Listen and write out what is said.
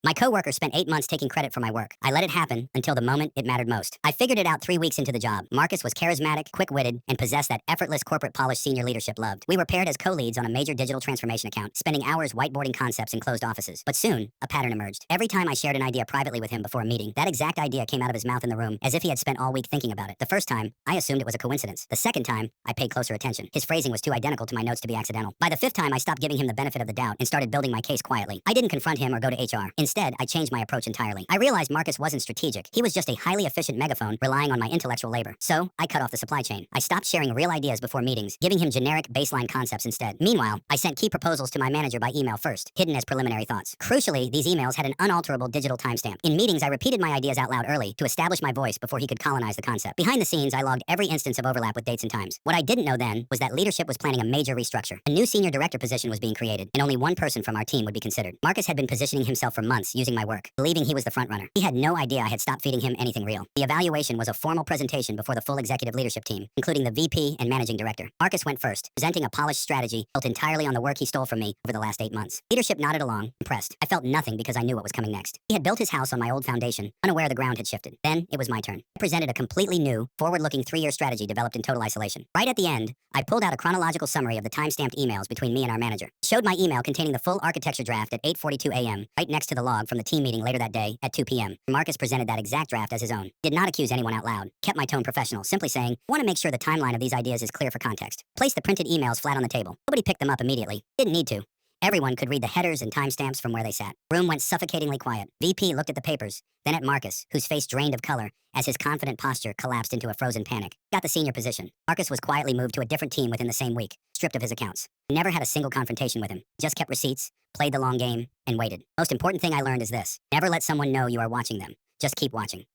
My coworker spent 8 months taking credit for my work. I let it happen until the moment it mattered most. I figured it out 3 weeks into the job. Marcus was charismatic, quick-witted, and possessed that effortless corporate polish senior leadership loved. We were paired as co-leads on a major digital transformation account, spending hours whiteboarding concepts in closed offices. But soon, a pattern emerged. Every time I shared an idea privately with him before a meeting, that exact idea came out of his mouth in the room as if he had spent all week thinking about it. The first time, I assumed it was a coincidence. The second time, I paid closer attention. His phrasing was too identical to my notes to be accidental. By the fifth time, I stopped giving him the benefit of the doubt and started building my case quietly. I didn't confront him or go to HR. Instead, I changed my approach entirely. I realized Marcus wasn't strategic. He was just a highly efficient megaphone relying on my intellectual labor. So, I cut off the supply chain. I stopped sharing real ideas before meetings, giving him generic baseline concepts instead. Meanwhile, I sent key proposals to my manager by email first, hidden as preliminary thoughts. Crucially, these emails had an unalterable digital timestamp. In meetings, I repeated my ideas out loud early to establish my voice before he could colonize the concept. Behind the scenes, I logged every instance of overlap with dates and times. What I didn't know then was that leadership was planning a major restructure. A new senior director position was being created, and only one person from our team would be considered. Marcus had been positioning himself for months using my work, believing he was the frontrunner. He had no idea I had stopped feeding him anything real. The evaluation was a formal presentation before the full executive leadership team, including the VP and managing director. Marcus went first, presenting a polished strategy built entirely on the work he stole from me over the last 8 months. Leadership nodded along, impressed. I felt nothing because I knew what was coming next. He had built his house on my old foundation, unaware the ground had shifted. Then it was my turn. I presented a completely new, forward-looking 3-year strategy developed in total isolation. Right at the end, I pulled out a chronological summary of the time-stamped emails between me and our manager. It showed my email containing the full architecture draft at 8:42 a.m., right next to the log from the team meeting later that day at 2 p.m. Marcus presented that exact draft as his own. Did not accuse anyone out loud. Kept my tone professional, simply saying, "I want to make sure the timeline of these ideas is clear for context." Placed the printed emails flat on the table. Nobody picked them up immediately. Didn't need to. Everyone could read the headers and timestamps from where they sat. Room went suffocatingly quiet. VP looked at the papers, then at Marcus, whose face drained of color as his confident posture collapsed into a frozen panic. Got the senior position. Marcus was quietly moved to a different team within the same week, stripped of his accounts. Never had a single confrontation with him. Just kept receipts, played the long game, and waited. Most important thing I learned is this: never let someone know you are watching them. Just keep watching.